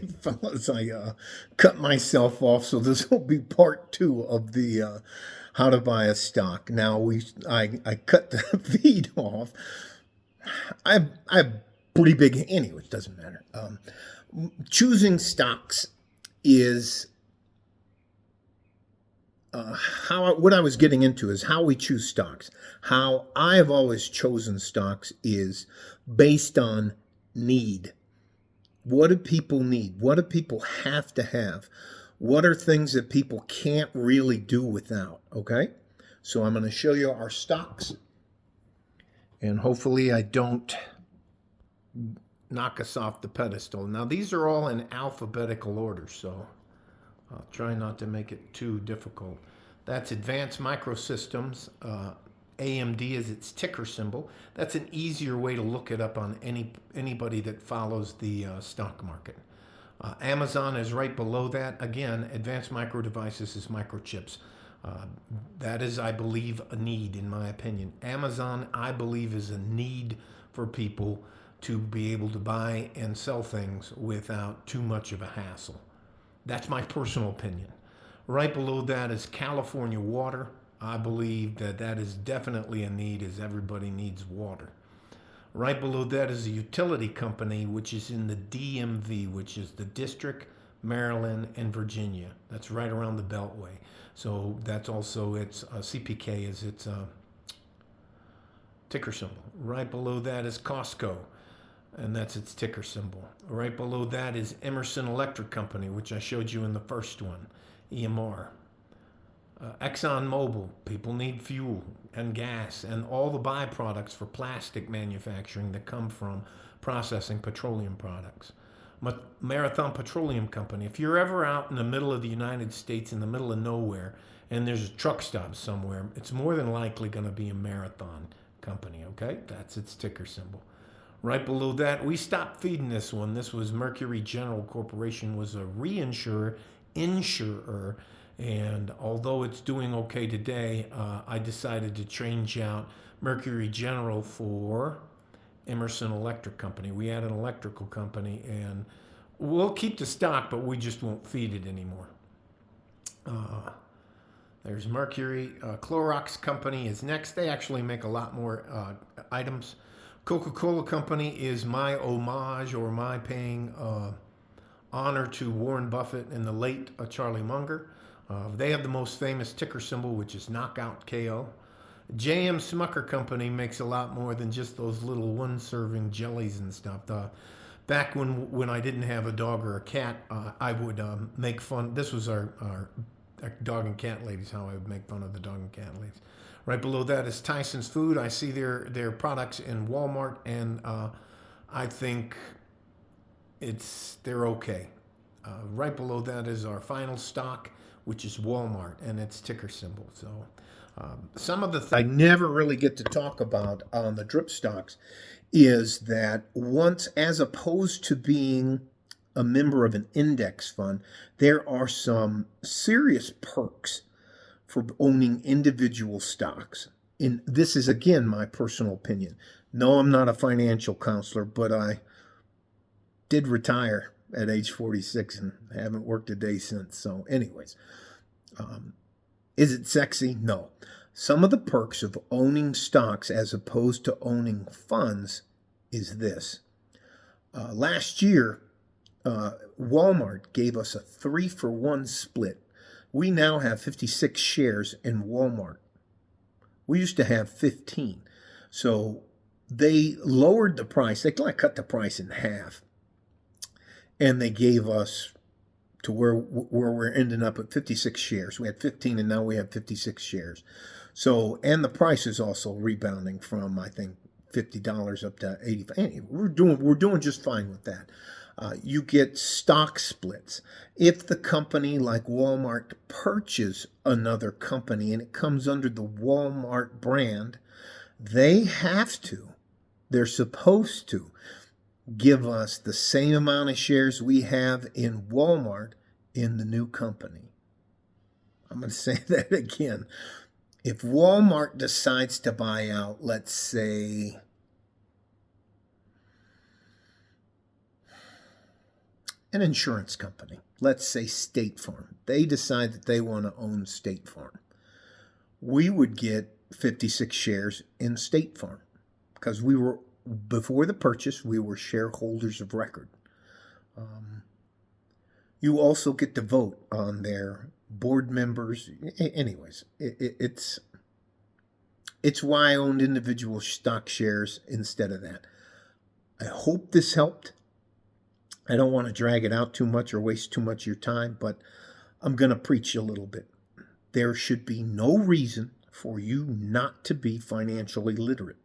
fellas, I cut myself off, so this will be part two of the how to buy a stock. Now I cut the feed off. I'm pretty big anyway. It doesn't matter. Choosing stocks is how what I was getting into is how we choose stocks. How I have always chosen stocks is based on need. What do people need? What do people have to have? What are things that people can't really do without? Okay, so I'm going to show you our stocks, and hopefully I don't knock us off the pedestal. Now these are all in alphabetical order, so I'll try not to make it too difficult. That's Advanced Microsystems. AMD is its ticker symbol. That's an easier way to look it up on anybody that follows the stock market. Amazon is right below that. Again, Advanced Micro Devices is microchips. That is, I believe, a need, in my opinion. Amazon, I believe, is a need for people to be able to buy and sell things without too much of a hassle. That's my personal opinion. Right below that is California Water. I believe that that is definitely a need, as everybody needs water. Right below that is a utility company, which is in the DMV, which is the District, Maryland, and Virginia. That's right around the Beltway. So that's also its CPK is its ticker symbol. Right below that is Costco, and that's its ticker symbol. Right below that is Emerson Electric Company, which I showed you in the first one, EMR. ExxonMobil, people need fuel and gas and all the byproducts for plastic manufacturing that come from processing petroleum products. Marathon Petroleum Company, if you're ever out in the middle of the United States, in the middle of nowhere, and there's a truck stop somewhere, it's more than likely going to be a Marathon company, okay? That's its ticker symbol. Right below that, we stopped feeding this one. This was Mercury General Corporation, was a reinsurer, insurer, and although it's doing okay today, I decided to change out Mercury General for Emerson Electric Company. We had an electrical company, and we'll keep the stock, but we just won't feed it anymore. There's Mercury. Clorox Company is next. They actually make a lot more items. Coca-Cola Company is my homage, or my paying honor to Warren Buffett and the late Charlie Munger. They have the most famous ticker symbol, which is Knockout KO. J.M. Smucker Company makes a lot more than just those little one-serving jellies and stuff. Back when I didn't have a dog or a cat, I would make fun. This was our dog and cat ladies, how I would make fun of the dog and cat ladies. Right below that is Tyson's Food. I see their products in Walmart, and I think they're okay. Right below that is our final stock, which is Walmart, and its ticker symbol. So some of the things I never really get to talk about on the drip stocks is that once, as opposed to being a member of an index fund, there are some serious perks for owning individual stocks. And this is, again, my personal opinion. No, I'm not a financial counselor, but I did retire at age 46 and haven't worked a day since. So anyways, is it sexy? No. Some of the perks of owning stocks as opposed to owning funds is this. Last year, Walmart gave us a 3-for-1 split. We now have 56 shares in Walmart. We used to have 15. So they lowered the price. They cut the price in half. And they gave us to where we're ending up at 56 shares. We had 15 and now we have 56 shares. So, and the price is also rebounding from, I think, $50 up to $85. Anyway, we're doing just fine with that. You get stock splits. If the company like Walmart purchases another company and it comes under the Walmart brand, they're supposed to give us the same amount of shares we have in Walmart in the new company. I'm going to say that again. If Walmart decides to buy out, let's say, an insurance company, let's say State Farm, they decide that they want to own State Farm. We would get 56 shares in State Farm because we were, before the purchase, we were shareholders of record. You also get to vote on their board members. Anyways, it's why I owned individual stock shares instead of that. I hope this helped. I don't want to drag it out too much or waste too much of your time, but I'm going to preach a little bit. There should be no reason for you not to be financially literate.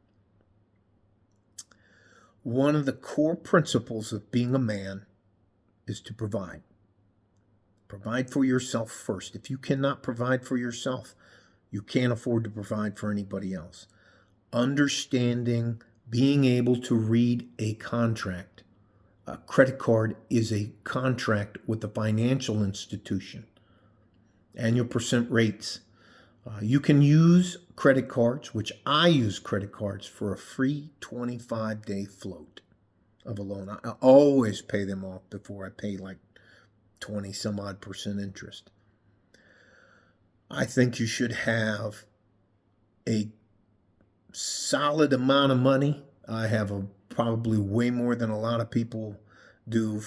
One of the core principles of being a man is to provide. Provide for yourself first. If you cannot provide for yourself, you can't afford to provide for anybody else. Understanding, being able to read a contract. A credit card is a contract with a financial institution. Annual percent rates. You can use credit cards, which I use credit cards for a free 25-day float of a loan. I always pay them off before I pay like 20 some odd percent interest. I think you should have a solid amount of money. I have probably way more than a lot of people do.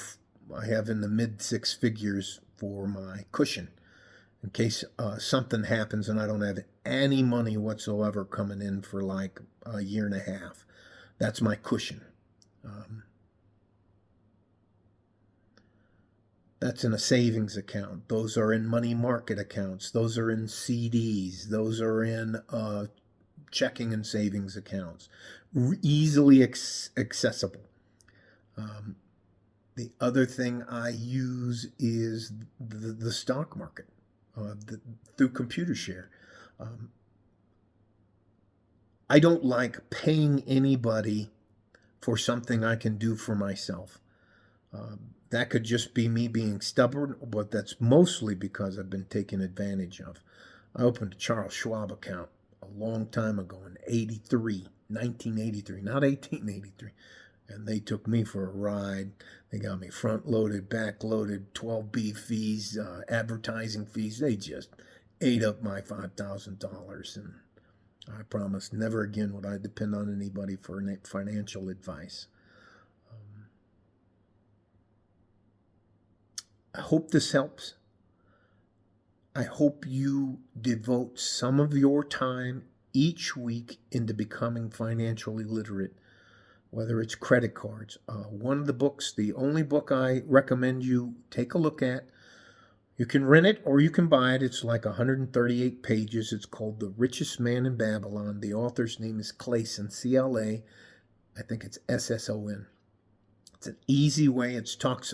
I have in the mid six figures for my cushion in case something happens and I don't have any money whatsoever coming in for like a year and a half. That's my cushion. That's in a savings account. Those are in money market accounts. Those are in CDs. Those are in checking and savings accounts. Easily accessible. The other thing I use is the stock market through ComputerShare. I don't like paying anybody for something I can do for myself. That could just be me being stubborn, but that's mostly because I've been taken advantage of. I opened a Charles Schwab account a long time ago in 1983, not 1883. And they took me for a ride. They got me front-loaded, back-loaded, 12B fees, advertising fees. They just ate up my $5,000. And I promised never again would I depend on anybody for financial advice. I hope this helps. I hope you devote some of your time each week into becoming financially literate, whether it's credit cards. One of the books, the only book I recommend you take a look at, you can rent it or you can buy it. It's like 138 pages. It's called The Richest Man in Babylon. The author's name is Clayson, C-L-A. I think it's S-S-O-N. It's an easy way. It talks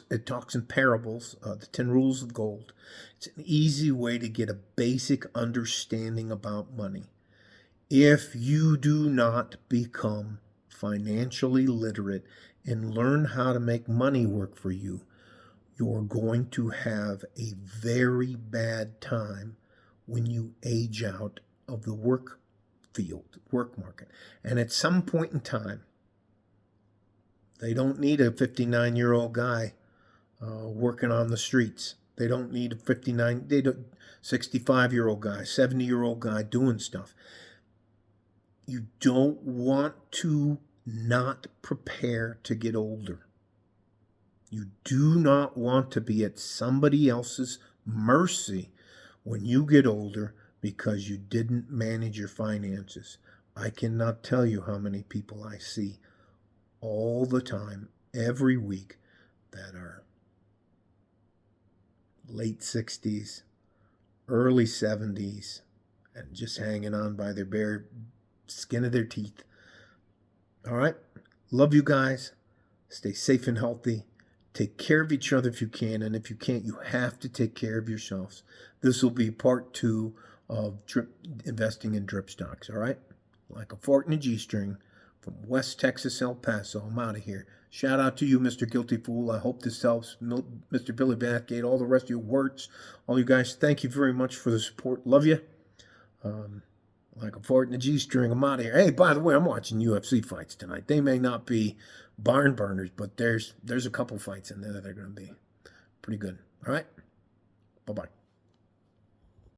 in parables, the 10 rules of gold. It's an easy way to get a basic understanding about money. If you do not become financially literate and learn how to make money work for you, you're going to have a very bad time when you age out of the work field, work market. And at some point in time, they don't need a 59-year-old guy working on the streets. They don't need a 65-year-old guy, 70-year-old guy doing stuff. You don't want to not prepare to get older. You do not want to be at somebody else's mercy when you get older because you didn't manage your finances. I cannot tell you how many people I see all the time, every week, that are late 60s, early 70s, and just hanging on by their bare skin of their teeth. All right? Love you guys. Stay safe and healthy. Take care of each other if you can, and if you can't, you have to take care of yourselves. This will be part 2 of investing in drip stocks, all right? Like a fart in a G-string. From West Texas, El Paso, I'm out of here. Shout out to you, Mr. Guilty Fool. I hope this helps. Mr. Billy Bathgate, all the rest of you words. All you guys, thank you very much for the support. Love you. Like a fart in a G-string, I'm out of here. Hey, by the way, I'm watching UFC fights tonight. They may not be barn burners, but there's a couple fights in there that are going to be. pretty good. All right? Bye-bye.